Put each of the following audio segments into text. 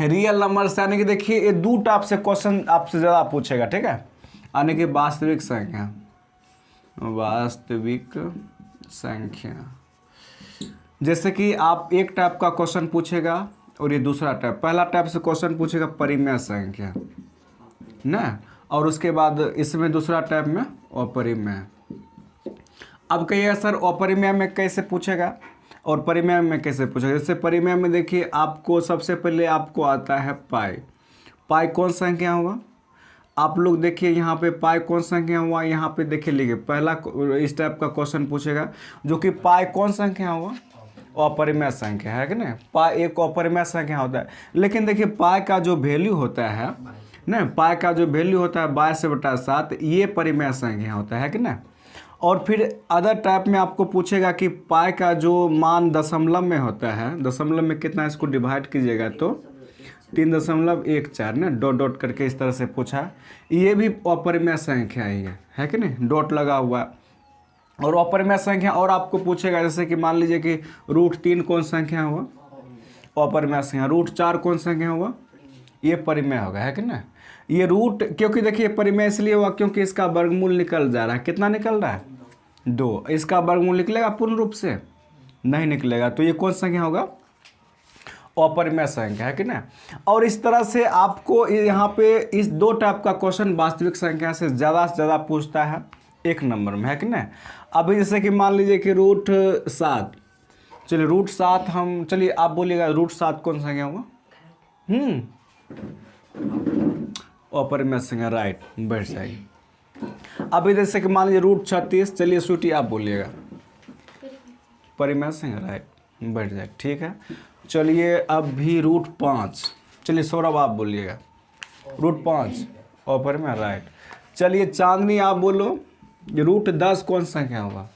Real number से, यानी कि देखिए ये दो टाइप से क्वेश्चन आपसे ज़्यादा पूछेगा, ठीक है। यानी कि वास्तविक संख्या, वास्तविक संख्या, जैसे कि आप एक टाइप का क्वेश्चन पूछेगा और ये दूसरा टाइप, पहला टाइप से क्वेश्चन पूछेगा परिमेय संख्या ना, और उसके बाद इसमें दूसरा टाइप में अपरिमेय। अब कहिए सर अपरिमेय में कैसे पूछेगा और परिमेय में कैसे पूछेगा। जैसे परिमेय में देखिए आपको सबसे पहले आपको आता है पाई। पाई कौन संख्या होगा, आप लोग देखिए यहाँ पे पाई कौन संख्या हुआ, यहाँ पे देखिए लिखिए पहला इस टाइप का क्वेश्चन पूछेगा जो कि पाई कौन संख्या हुआ, अपरिमेय संख्या है कि नहीं। पाई एक अपरिमेय संख्या होता है, लेकिन देखिए पाई का जो वैल्यू होता है ना, पाई का जो वैल्यू होता है 22/7, ये परिमेय संख्या होता है कि ना। और फिर अदर टाइप में आपको पूछेगा कि पाई का जो मान दशमलव में होता है, दशमलव में कितना, इसको डिवाइड कीजिएगा तो 3.14 ना, डॉट डॉट करके इस तरह से पूछा, ये भी अपरिमेय संख्या ही है कि नहीं, डॉट लगा हुआ। और अपरिमेय संख्या और आपको पूछेगा जैसे कि मान लीजिए कि √3 कौन संख्या हुआ, अपरिमेय संख्या। √4 कौन संख्या हुआ, ये परिमेय होगा, है कि ना। ये रूट क्योंकि देखिए परिमेय इसलिए हुआ क्योंकि इसका वर्गमूल निकल जा रहा है, कितना निकल रहा है 2, इसका वर्गमूल निकलेगा पूर्ण रूप से नहीं निकलेगा, तो ये कौन संख्या होगा, अपरिमेय संख्या, है कि ना। और इस तरह से आपको यहाँ पे इस दो टाइप का क्वेश्चन वास्तविक संख्या से ज़्यादा पूछता है एक नंबर में, है कि ना। अभी जैसे कि मान लीजिए कि √7, चलिए √7 हम, चलिए आप बोलिएगा √7 कौन संख्या हुआ, अपरिमेय संख्या, राइट, बैठ जाएगी। अभी जैसे कि मान लीजिए √36, चलिए स्वीटी आप बोलिएगा परिमेय संख्या, राइट, बैठ जाए, ठीक है। चलिए अब भी √5, चलिए सौरभ आप बोलिएगा √5 अपरिमेय, राइट। चलिए चांदनी आप बोलो √10 कौन संख्या होगा,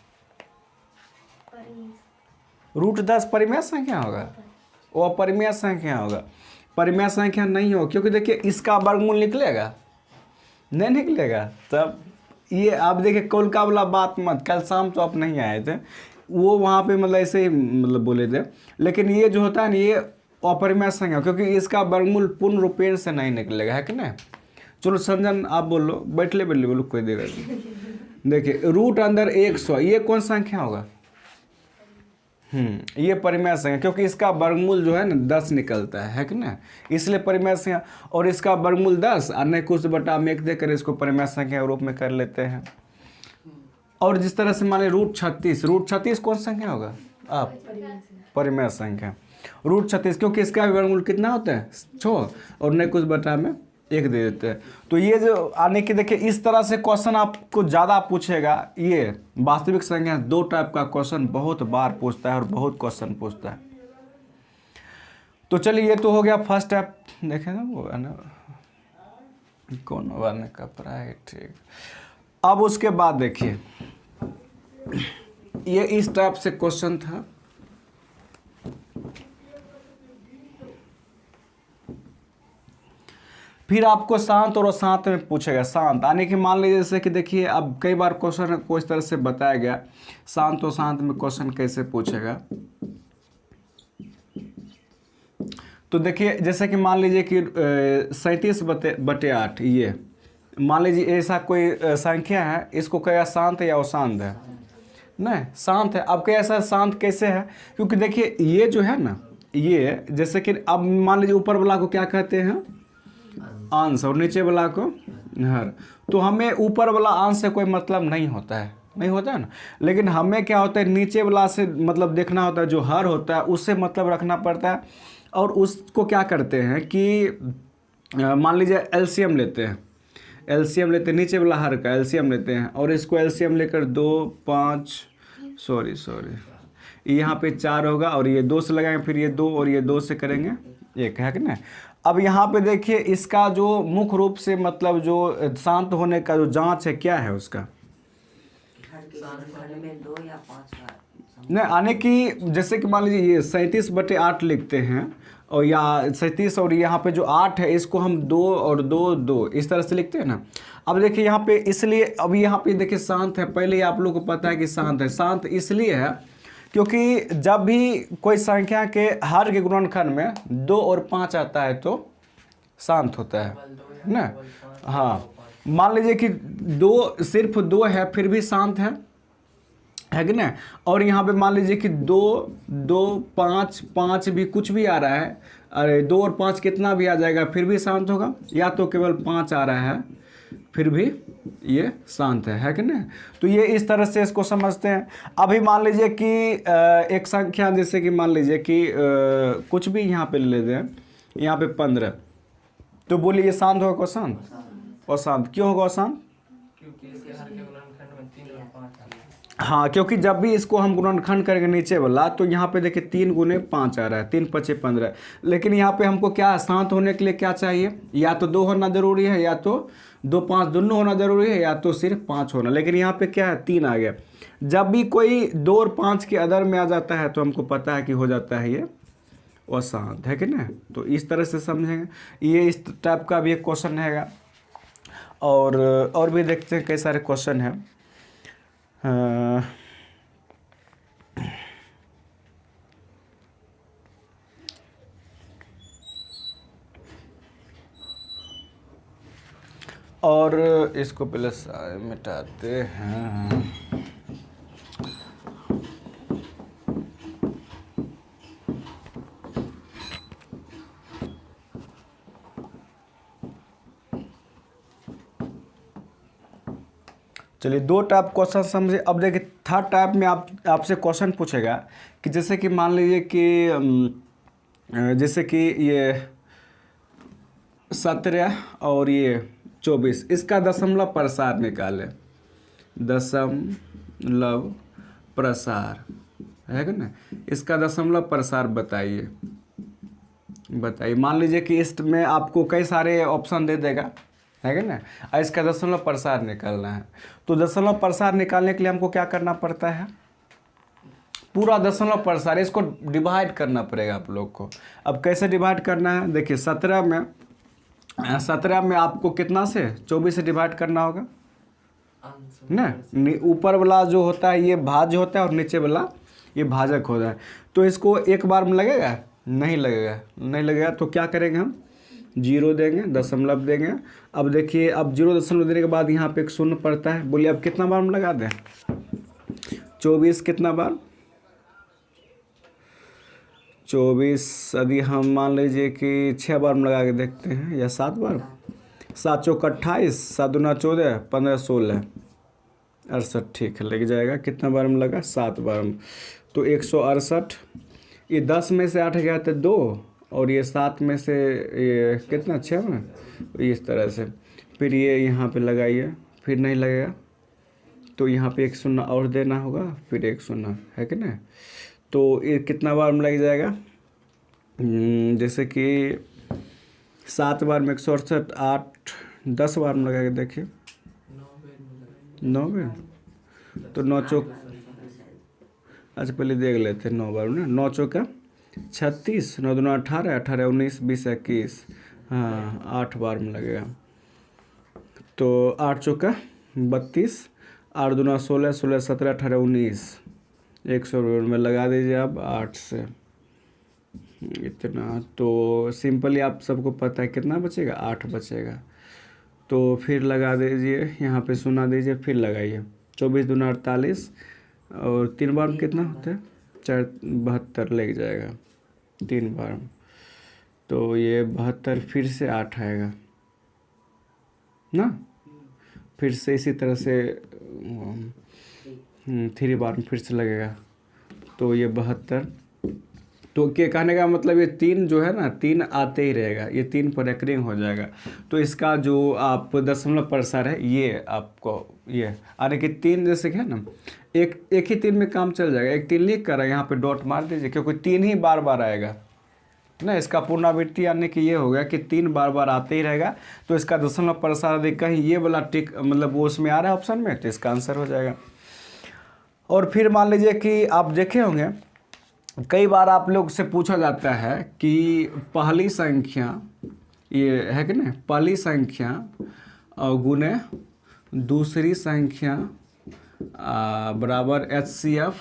√10 परिमेय संख्या होगा, वो अपरिमेय संख्या होगा, परिमेय संख्या नहीं हो, क्योंकि देखिए इसका वर्गमूल निकलेगा नहीं निकलेगा। तब ये आप देखिए कल का वाला बात मत, कल शाम तो आप नहीं आए थे, वो वहाँ पे मतलब ऐसे ही मतलब बोले थे, लेकिन ये जो होता है ना ये अपरिमेय संख्या, क्योंकि इसका वर्गमूल पूर्ण रूपेण से नहीं निकलेगा, है कि नहीं। चलो संजन आप बोल लो, बैठ ले बोलो, कोई देगा। देखिए √100 ये कौन संख्या होगा, ये परिमेय संख्या, क्योंकि इसका वर्गमूल जो है ना 10 निकलता है कि ना, इसलिए परिमेय संख्या। और इसका वर्गमूल 10 और नहीं कुछ बटा में 1 देकर इसको परिमेय संख्या के रूप में कर लेते हैं। और जिस तरह से माने √36 कौन संख्या होगा, आप परिमेय संख्या, √36, क्योंकि इसका वर्गमूल कितना होता है 6 और नहीं कुछ बटा में 1 दे देते हैं। तो ये जो आने की देखिए इस तरह से क्वेश्चन आपको ज़्यादा पूछेगा। ये वास्तविक संख्या दो टाइप का क्वेश्चन बहुत बार पूछता है और बहुत क्वेश्चन पूछता है। तो चलिए ये तो हो गया फर्स्ट टाइप, देखे ना वो है ना कौन वाले का प्राय, ठीक। अब उसके बाद देखिए ये इस टाइप से क्वेश्चन था। फिर आपको शांत और अशांत में पूछेगा। शांत यानी कि मान लीजिए जैसे कि देखिए अब कई बार क्वेश्चन को इस तरह से बताया गया, शांत और शांत में क्वेश्चन कैसे पूछेगा। तो देखिए जैसे कि मान लीजिए कि 37/8, ये मान लीजिए ऐसा कोई संख्या है, इसको क्या शांत है या अशांत है, नहीं शांत है। अब क्या ऐसा शांत कैसे है, क्योंकि देखिए ये जो है ना, ये जैसे कि अब मान लीजिए ऊपर वाला को क्या कहते हैं अंश और नीचे वाला को हर, तो हमें ऊपर वाला अंश से कोई मतलब नहीं होता है ना, लेकिन हमें क्या होता है नीचे वाला से मतलब देखना होता है, जो हर होता है उससे मतलब रखना पड़ता है। और उसको क्या करते हैं कि मान लीजिए एलसीएम लेते हैं, नीचे वाला हर का एलसीएम लेते हैं, और इसको एलसीएम लेकर 2 5 यहाँ पे 4 होगा, और ये 2 से लगाएंगे, फिर ये 2 और ये 2 से करेंगे 1, है कि ना। अब यहाँ पे देखिए इसका जो मुख्य रूप से मतलब जो शांत होने का जो जांच है क्या है उसका, नहीं आने की, जैसे कि मान लीजिए ये 37/8 लिखते हैं, और या 37 और यहाँ पे जो 8 है इसको हम 2 और 2 इस तरह से लिखते हैं ना। अब देखिए यहाँ पे इसलिए अब यहाँ पे देखिए शांत है, पहले ही आप लोग को पता है कि शांत है। शांत इसलिए है क्योंकि जब भी कोई संख्या के हर के गुणनखंड में 2 और 5 आता है तो शांत होता है ना। हाँ, मान लीजिए कि 2 सिर्फ 2 है फिर भी शांत है कि ना। और यहाँ पे मान लीजिए कि 2 2 5 5 भी कुछ भी आ रहा है, अरे 2 और 5 कितना भी आ जाएगा फिर भी शांत होगा, या तो केवल 5 आ रहा है फिर भी ये शांत है कि नहीं। तो ये इस तरह से इसको समझते हैं। अभी मान लीजिए कि एक संख्या जैसे कि मान लीजिए कि कुछ भी यहाँ पे ले लेते हैं, यहाँ पे 15, तो बोलिए ये शांत होगा अशांत? अशांत। क्यों होगा अशांत? हाँ, क्योंकि जब भी इसको हम गुणनखंड करेंगे नीचे वाला, तो यहाँ पे देखिए 3 गुने 5 आ रहा है, 3 पचे 15। लेकिन यहाँ पे हमको क्या शांत होने के लिए क्या चाहिए? या तो 2 होना जरूरी है, या तो 2 5 दोनों होना जरूरी है, या तो सिर्फ 5 होना। लेकिन यहाँ पे क्या है, 3 आ गया। जब भी कोई 2 और 5 के अदर में आ जाता है तो हमको पता है कि हो जाता है ये अशांत, है कि नहीं। तो इस तरह से समझेंगे। ये इस टाइप का भी एक क्वेश्चन है। और भी देखते हैं कई सारे क्वेश्चन हैं। और इसको पहले मिटाते हैं। चलिए 2 टाइप क्वेश्चन समझे। अब देखिए थर्ड टाइप में आपसे क्वेश्चन पूछेगा कि जैसे कि मान लीजिए कि जैसे कि ये 17 और ये 24, इसका दशमलव प्रसार निकालें। दशमलव प्रसार है कि ना, इसका दशमलव प्रसार बताइए। मान लीजिए कि इसमें आपको कई सारे ऑप्शन दे देगा, है कि ना, और इसका दशमलव प्रसार निकालना है। तो दशमलव प्रसार निकालने के लिए हमको क्या करना पड़ता है? पूरा दशमलव प्रसार, इसको डिवाइड करना पड़ेगा आप लोग को। अब कैसे डिवाइड करना है? देखिए 17 में आपको कितना से 24 से डिवाइड करना होगा ना। ऊपर वाला जो होता है ये भाज्य होता है और नीचे वाला ये भाजक होता है। तो इसको एक बार में लगेगा? नहीं लगेगा। तो क्या करेंगे हम? 0 देंगे, दशमलव देंगे। अब देखिए, अब 0 दशमलव देने के बाद यहाँ पे एक शून्य पड़ता है। बोलिए अब कितना बार हम लगा दें? 24 कितना बार? 24 अभी हम मान लीजिए कि 6 बार में लगा के देखते हैं, या 7 बार। 7 चौक 28, 7 दूना 14, 15 16 68, ठीक है, लग जाएगा। कितना बार में लगा? 7 बार में। तो 168। ये 10 में से 8 गया तो 2, और ये 7 में से ये कितना 6 में, इस तरह से। फिर ये यहाँ पे लगाइए, फिर नहीं लगेगा तो यहाँ पे एक शून्य और देना होगा, फिर एक शून्य, है कि नहीं। तो ये कितना बार में लग जाएगा? जैसे कि 7 बार में 168, 8 10 बार में लगा के देखिए, 9 बार। तो 9 चौक, अच्छा पहले देख लेते हैं 9 बार में। 9 चौका 36, 9 दूना 18, 18 19 20 21, हाँ 8 बार में लगेगा। तो 8 चौका 32, 8 दूना 16, 16 17 18 19, 100 में लगा दीजिए आप 8 से इतना। तो सिंपली आप सबको पता है कितना बचेगा? 8 बचेगा। तो फिर लगा दीजिए, यहाँ पे सुना दीजिए, फिर लगाइए। 24 दूना 48, और 3 बार में कितना होता है? 4 72 लग जाएगा 3 बार में। तो ये 72, फिर से 8 आएगा ना। फिर से इसी तरह से 3 बार में फिर से लगेगा, तो ये 72। तो क्या कहने का मतलब, ये 3 जो है ना, 3 आते ही रहेगा, ये 3 पर रेकरिंग हो जाएगा। तो इसका जो आप दशमलव प्रसार है ये आपको ये यानी कि 3 जैसे क्या है ना, एक ही 3 में काम चल जाएगा। एक 3 लिख कर यहाँ पे डॉट मार दीजिए, क्योंकि 3 ही बार बार आएगा ना। इसका पुनरावृत्ति यानी कि ये हो गया कि 3 बार बार आते ही रहेगा। तो इसका दशमलव प्रसार यदि कहीं ये वाला टिक मतलब वो उसमें आ रहा है ऑप्शन में, तो इसका आंसर हो जाएगा। और फिर मान लीजिए कि आप देखे होंगे कई बार आप लोग से पूछा जाता है कि पहली संख्या ये है कि नहीं, पहली संख्या गुने दूसरी संख्या बराबर HCF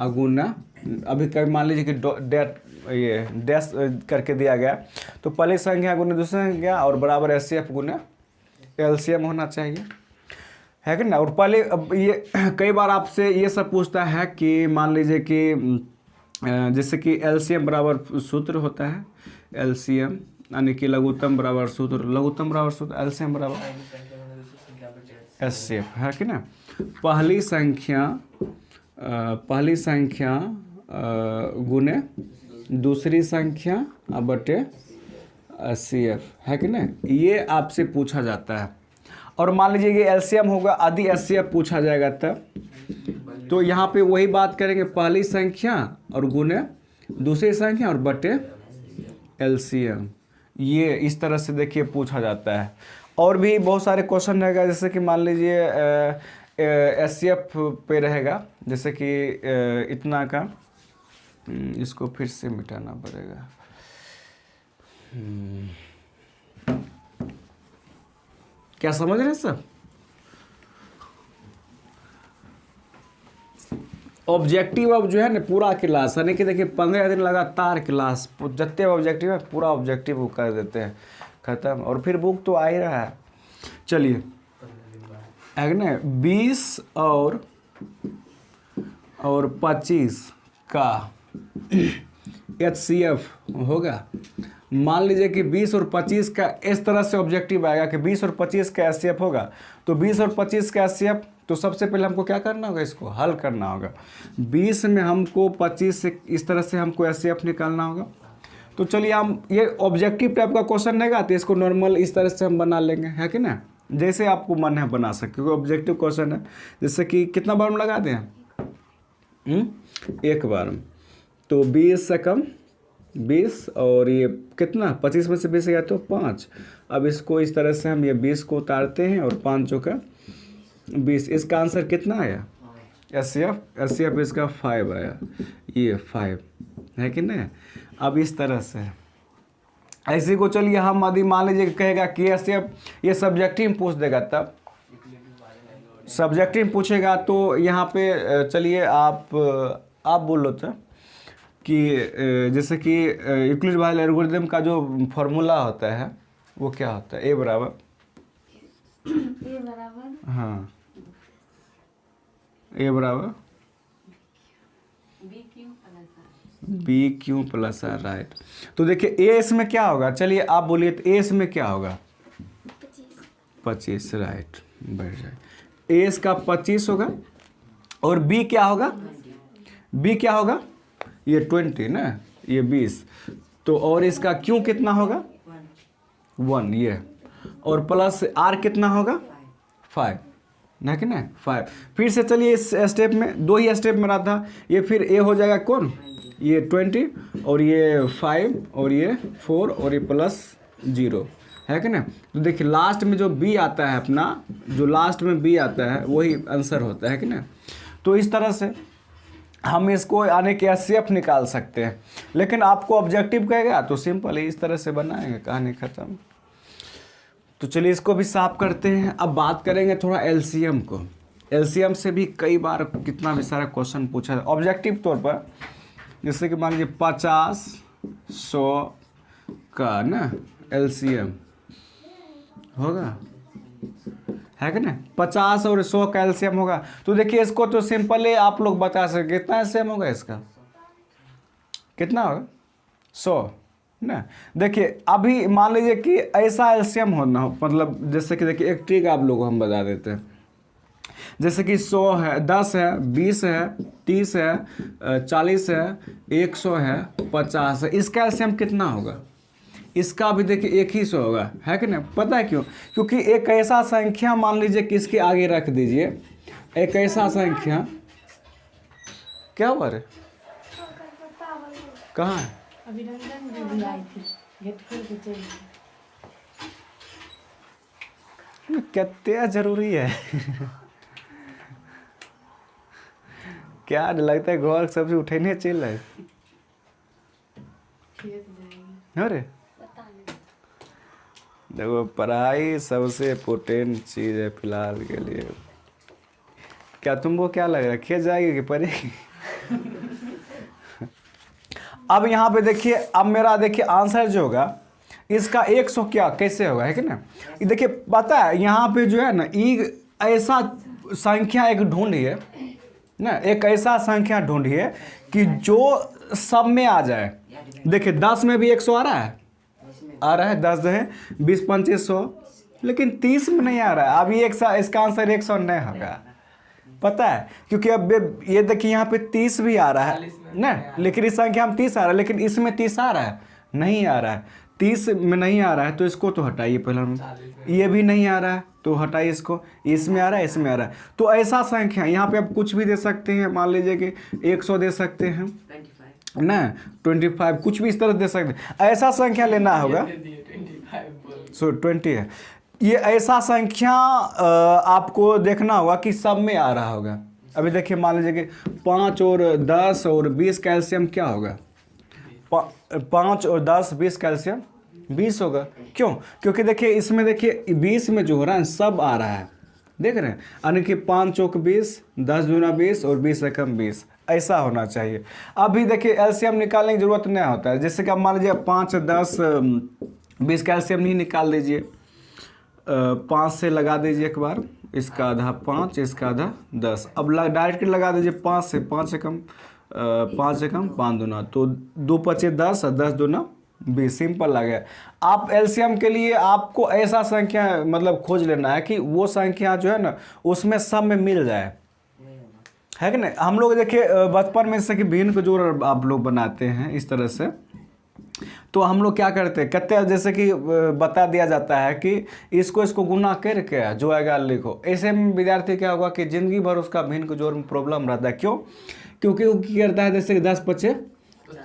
गुना, अभी कभी मान लीजिए कि डेट ये डैश करके दिया गया, तो पहली संख्या गुना दूसरी संख्या और बराबर एचसीएफ गुना एलसीएम होना चाहिए, है कि ना। और पहले अब ये कई बार आपसे ये सब पूछता है कि मान लीजिए कि जैसे कि एलसीएम बराबर सूत्र होता है, एलसीएम यानी कि लघुत्तम बराबर सूत्र, लघुत्तम बराबर सूत्र एलसीएम बराबर एचसीएफ, है कि ना। पहली संख्या गुने दूसरी संख्या बटे एचसीएफ, है कि ना, ये आपसे पूछा जाता है। और मान लीजिए कि एलसीएम होगा, यदि एचसीएफ पूछा जाएगा तब तो यहाँ पे वही बात करेंगे, पहली संख्या और गुने दूसरी संख्या और बटे एलसीएम, ये इस तरह से देखिए पूछा जाता है। और भी बहुत सारे क्वेश्चन रहेगा, जैसे कि मान लीजिए एचसीएफ पे रहेगा, जैसे कि इतना का, इसको फिर से मिटाना पड़ेगा। क्या समझ रहे हैं सब? ऑब्जेक्टिव अब जो है ना पूरा क्लास, यानी कि देखिए 15 दिन लगातार क्लास, जितने ऑब्जेक्टिव है पूरा ऑब्जेक्टिव वो कर देते हैं खत्म, और फिर बुक तो आ ही रहा है। चलिए है ना, 20 और 25 का एचसीएफ होगा। मान लीजिए कि 20 और 25 का इस तरह से ऑब्जेक्टिव आएगा कि 20 और 25 का एचसीएफ होगा, तो 20 और 25 का एचसीएफ, तो सबसे पहले हमको क्या करना होगा, इसको हल करना होगा। 20 में हमको 25 से इस तरह से हमको एचसीएफ निकालना होगा। तो चलिए हम ये ऑब्जेक्टिव टाइप का क्वेश्चन रहेगा, तो इसको नॉर्मल इस तरह से हम बना लेंगे, है कि ना, जैसे आपको मन है बना सकते, क्योंकि ऑब्जेक्टिव क्वेश्चन है। जैसे कि कितना बार में लगा दें, एक बार में, तो 20 से कम 20 और ये कितना 25 में से 20 गया तो 5। अब इसको इस तरह से हम ये 20 को उतारते हैं और 5 का 20, इसका आंसर कितना आया, एचसीएफ इसका 5 आया, ये 5 है कि नहीं। अब इस तरह से ऐसे को चलिए हम यदि मान लीजिए कहेगा कि एचसीएफ, ये सब्जेक्टिव पूछ देगा, तब सब्जेक्टिव पूछेगा तो यहाँ पे चलिए आप बोलो तो कि जैसे कि यूक्लिड वाइल एल्गोरिथम का जो फॉर्मूला होता है वो क्या होता है, ए बराबर हाँ, ए बराबर B Q plus R, right. तो देखिए ए इसमें क्या होगा, चलिए आप बोलिए, तो ए इसमें क्या होगा, 25, राइट, बढ़ जाए। ए इसका 25 होगा, और बी क्या होगा, बी क्या होगा, ये 20 ना, ये 20, तो और इसका क्यू कितना होगा 1, ये, और प्लस आर कितना होगा 5, ना कि ना 5। फिर से चलिए इस स्टेप में, 2 ही स्टेप में रहा था, ये फिर ए हो जाएगा कौन, ये 20 और ये 5 और ये 4 और ये प्लस 0, है कि ना। तो देखिए लास्ट में जो बी आता है अपना, जो लास्ट में बी आता है वही आंसर होता है कि ना। तो इस तरह से हम इसको आने के एचसीएफ निकाल सकते हैं, लेकिन आपको ऑब्जेक्टिव कहेगा तो सिंपल है, इस तरह से बनाएंगे, कहानी खत्म। तो चलिए इसको भी साफ करते हैं। अब बात करेंगे थोड़ा एलसीएम को। एलसीएम से भी कई बार कितना भी सारा क्वेश्चन पूछा है ऑब्जेक्टिव तौर पर, जैसे कि मान लीजिए 50 100 का ना एलसीएम होगा, है कि ना, 50 और 100 का एलसीएम होगा। तो देखिए इसको तो सिंपल है, आप लोग बता सकते कितना एलसीएम होगा इसका, कितना होगा 100 ना। देखिए अभी मान लीजिए कि ऐसा एलसीएम होना हो, मतलब जैसे कि देखिए एक ट्रिक आप लोगों को हम बता देते हैं, जैसे कि 100 है, 10 है, 20 है, 30 है, 40 है, 100 है, 50 है, इसका एलसीएम कितना होगा, इसका भी देखिए एक ही 100 होगा, है कि नहीं। पता है क्यों, क्योंकि एक ऐसा संख्या मान लीजिए कि इसके आगे रख दीजिए, एक ऐसा संख्या, क्या हुआ रे, कहाँ है, अभिनंदन दीदी आई थी, गेट खोल के चली गई। कितना जरूरी है क्या लगता है घर सब्जी उठेने चल रहा है, खेत जाएंगे, अरे देखो पढ़ाई सबसे इम्पोर्टेंट चीज़ है फिलहाल के लिए। क्या तुमको क्या लग रहा है, खेत जाएगी कि पढ़ेगी अब यहाँ पे देखिए, अब मेरा देखिए आंसर जो होगा इसका 100 क्या कैसे होगा, है कि ना। ये देखिए पता है यहाँ पे जो है ना, ई ऐसा संख्या एक ढूंढिए ना, एक ऐसा संख्या ढूंढिए कि जो सब में आ जाए। देखिए 10 में भी 100 आ रहा है 10 है 20 25 100, लेकिन 30 में नहीं आ रहा है। अब ये इसका आंसर 100 नहीं होगा, पता है, क्योंकि अब ये देखिए यहाँ पे 30 भी आ रहा है ना, लेकिन इस संख्या में 30 आ रहा है, लेकिन इसमें 30 आ रहा है, नहीं आ रहा है। 30 में नहीं आ रहा है तो इसको तो हटाइए पहले, ये भी नहीं आ रहा है तो हटाइए इसको, इसमें आ रहा है इसमें आ रहा है। तो ऐसा संख्या यहाँ पे आप कुछ भी दे सकते हैं, मान लीजिए कि 100 दे सकते हैं ना, 25 कुछ भी इस तरह दे सकते हैं। ऐसा संख्या लेना होगा, सो 20 है, ये ऐसा संख्या आपको देखना होगा कि सब में आ रहा होगा। अभी देखिए मान लीजिए कि 5 और 10 और 20 का एलसीएम क्या होगा, 5 और 10 20 का एलसीएम 20 होगा। क्यों? क्योंकि देखिए इसमें देखिए 20 में जो हो रहा है सब आ रहा है, देख रहे हैं, यानी कि 5 चौक 20, 10 दूना 20 और 20 एकम 20, ऐसा होना चाहिए। अभी देखिए एलसीएम निकालने की जरूरत नहीं होता है, जैसे कि आप मान लीजिए 5 10 20 का एलसीएम नहीं निकाल दीजिए, 5 से लगा दीजिए एक बार, इसका आधा 5 इसका आधा 10, अब डायरेक्ट लगा दीजिए 5 से, 5 एकम 5 दूना, तो 2 पचे 10 और 10 दूना 20, सिंपल लगे। आप एलसीएम के लिए आपको ऐसा संख्या मतलब खोज लेना है कि वो संख्या जो है ना उसमें सब में मिल जाए, है कि नहीं। हम लोग देखिए बचपन में जैसे कि भिन्न को जोड़ आप लोग बनाते हैं इस तरह से, तो हम लोग क्या करते हैं, कहते हैं जैसे कि बता दिया जाता है कि इसको गुना करके जो आएगा लिखो। ऐसे में विद्यार्थी क्या होगा कि ज़िंदगी भर उसका भिन्न को जोड़ में प्रॉब्लम रहता है। क्यों? क्योंकि वो क्या करता है, जैसे कि 10 पचे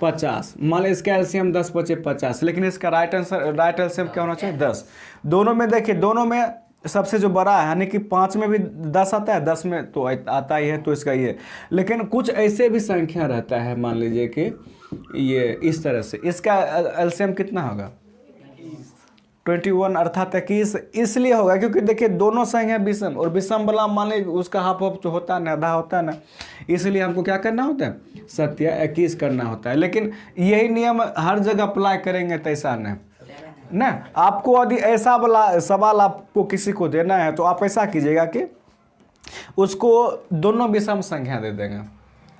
50, मान लो इसका एलसीएम 10 पचे 50, लेकिन इसका राइट एलसीएम क्या होना चाहिए 10। दोनों में देखिए, दोनों में सबसे जो बड़ा है, यानी कि 5 में भी 10 आता है, 10 में तो आता ही है, तो इसका ये। लेकिन कुछ ऐसे भी संख्या रहता है, मान लीजिए कि ये इस तरह से, इसका एलसीएम कितना होगा 21, अर्थात 21 इसलिए होगा क्योंकि देखिए दोनों संख्या विषम, और विषम वाला मान लीजिए उसका हाफ जो होता है ना, आधा होता है ना, इसलिए हमको क्या करना होता है, 21 करना होता है। लेकिन यही नियम हर जगह अप्लाई करेंगे तो ऐसा नहीं ना। आपको यदि ऐसा वाला सवाल आपको किसी को देना है तो आप ऐसा कीजिएगा कि उसको दोनों विषम संख्या दे देंगे,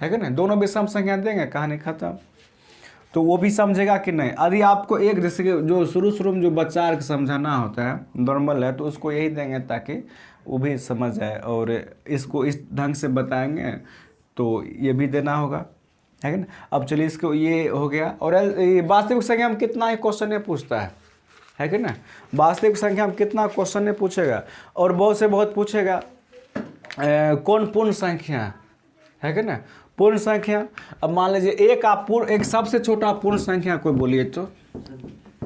है कि नहीं, दोनों विषम संख्या देंगे, कहानी खत्म। तो वो भी समझेगा कि नहीं। यदि आपको एक जैसे कि जो शुरू में जो बच्चा को समझाना होता है नॉर्मल है, तो उसको यही देंगे ताकि वो भी समझ जाए, और इसको इस ढंग से बताएंगे तो ये भी देना होगा, है कि ना। अब चलिए इसको ये हो गया। और वास्तविक संख्या में कितना ही क्वेश्चन नहीं पूछता है कि ना, वास्तविक संख्या में कितना क्वेश्चन नहीं पूछेगा, और बहुत से बहुत पूछेगा कौन पूर्ण संख्या है कि ना, पूर्ण संख्या। अब मान लीजिए एक सबसे छोटा पूर्ण संख्या कोई बोलिए तो,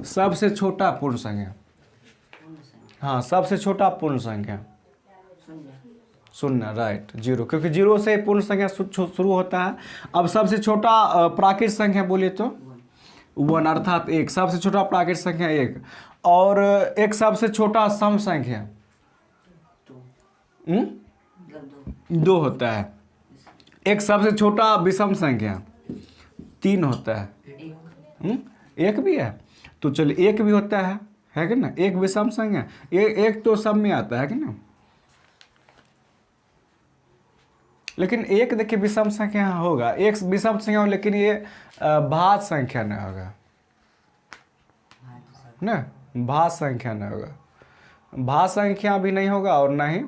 सबसे छोटा पूर्ण संख्या, हाँ सबसे छोटा पूर्ण संख्या शून्य, राइट, 0, क्योंकि 0 से पूर्ण संख्या शुरू होता है। अब सबसे छोटा प्राकृत संख्या बोलिए तो 1, अर्थात 1, सबसे छोटा प्राकृत संख्या 1। और एक सबसे छोटा सम संख्या 2 होता है। एक सबसे छोटा विषम संख्या 3 होता है। 1 भी है, तो चलिए 1 भी होता है कि ना, एक विषम संख्या, एक तो सब में आता है कि ना। लेकिन एक देखिए विषम संख्या होगा, एक विषम संख्या हो, लेकिन ये भाज्य संख्या नहीं होगा ना, भाज्य संख्या नहीं होगा, भाज्य संख्या भी नहीं होगा और ना ही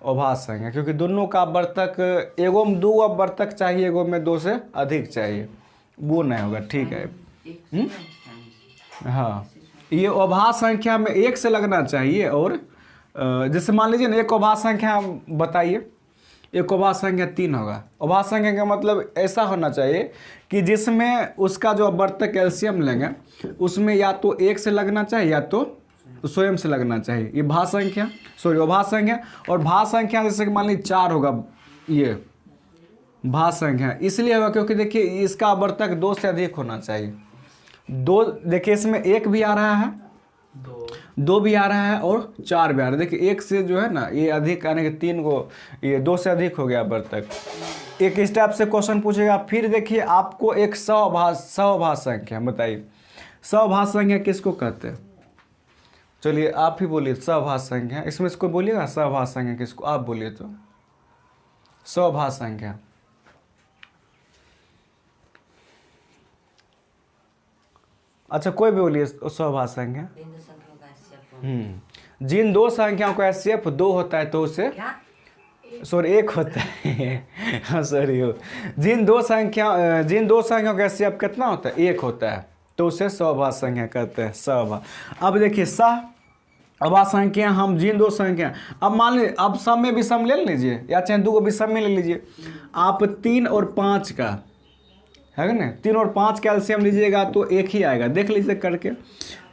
अभाज्य संख्या, क्योंकि दोनों का वर्तक, एगो में 2 वर्तक चाहिए, एगो में 2 से अधिक चाहिए, वो नहीं होगा, ठीक है। हाँ, ये अभाज्य संख्या में 1 से लगना चाहिए। और जैसे मान लीजिए ना, एक अभाज्य संख्या बताइए, एक अभाज्य संख्या 3 होगा। अभाज्य संख्या का मतलब ऐसा होना चाहिए कि जिसमें उसका जो वर्तक एलसीएम लेंगे उसमें या तो 1 से लगना चाहिए या तो स्वयं से लगना चाहिए। ये भाज्य संख्या, सॉरी अभाज्य संख्या। और भाज्य संख्या जैसे कि मान लीजिए 4 होगा, ये भाज्य संख्या इसलिए होगा क्योंकि देखिए इसका वर्तक 2 से अधिक होना चाहिए। 2 देखिए इसमें 1 भी आ रहा है 2 भी आ रहा है और 4 भी आ रहा है। देखिए 1 से जो है ना ये अधिक यानी कि 3 को, ये 2 से अधिक हो गया वर्तक। एक इस टाइप से क्वेश्चन पूछेगा। फिर देखिए आपको एक सवभाज्य संख्या बताइए, सवभाज्य संख्या किसको कहते हैं? चलिए आप ही बोलिए सवभाज्य संख्या, इसमें इसको बोलिएगा सवभाज्य संख्या किसको, आप बोलिए तो सवभाज्य संख्या। अच्छा कोई भी बोलिए सवभाज्य संख्या। जिन 2 संख्याओं का एचसीएफ 2 होता है तो उसे सॉरी 1 होता है हाँ सॉरी हो, जिन दो संख्याओं का एचसीएफ कितना होता है? 1 होता है तो उसे सवभाज्य संख्या कहते हैं, सवभाज्य। अब देखिए सहभाज्य संख्या, हम जिन 2 संख्या, अब मान लीजिए अब सम में विषम ले लीजिए या चाहे 2 को विषम में ले लीजिए। आप 3 और 5 का है ना, 3 और 5 का एलसीएम लीजिएगा तो 1 ही आएगा। देख लीजिए करके,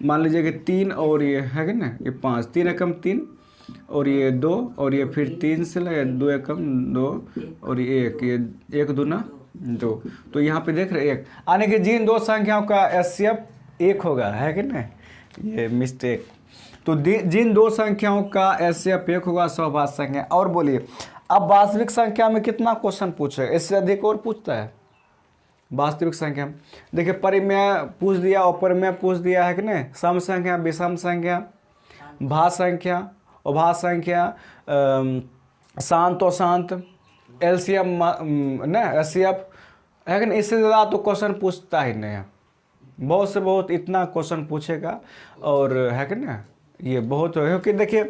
मान लीजिए कि 3 और ये है ना, ये 5, 3 एकम 3 और ये 2 और ये फिर 3 से लगे 2 एकम 2 और ये 1, ये 1 दूना 2, तो यहाँ पे देख रहे 1, यानी कि जिन 2 संख्याओं का एचसीएफ 1 होगा, है कि नहीं, ये मिस्टेक। तो जिन 2 संख्याओं का एचसीएफ 1 होगा सवभाज्य संख्या। और बोलिए अब वास्तविक संख्या में कितना क्वेश्चन पूछे? इससे अधिक और पूछता है वास्तविक संख्या। देखिए परिमेय पूछ दिया, अपरिमेय पूछ दिया, है कि नहीं, सम संख्या, विषम संख्या, भाज्य संख्या, अभाज्य संख्या, शांत और शांत, एलसीएम ना एचसीएफ, है कि नहीं। इससे ज़्यादा तो क्वेश्चन पूछता ही नहीं है, बहुत से बहुत इतना क्वेश्चन पूछेगा। और है कि ना ये बहुत है, क्योंकि देखिए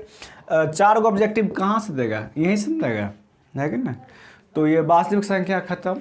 4 गो ऑब्जेक्टिव कहाँ से देगा, यहीं से देगा, है कि ना। तो ये वास्तविक संख्या खत्म।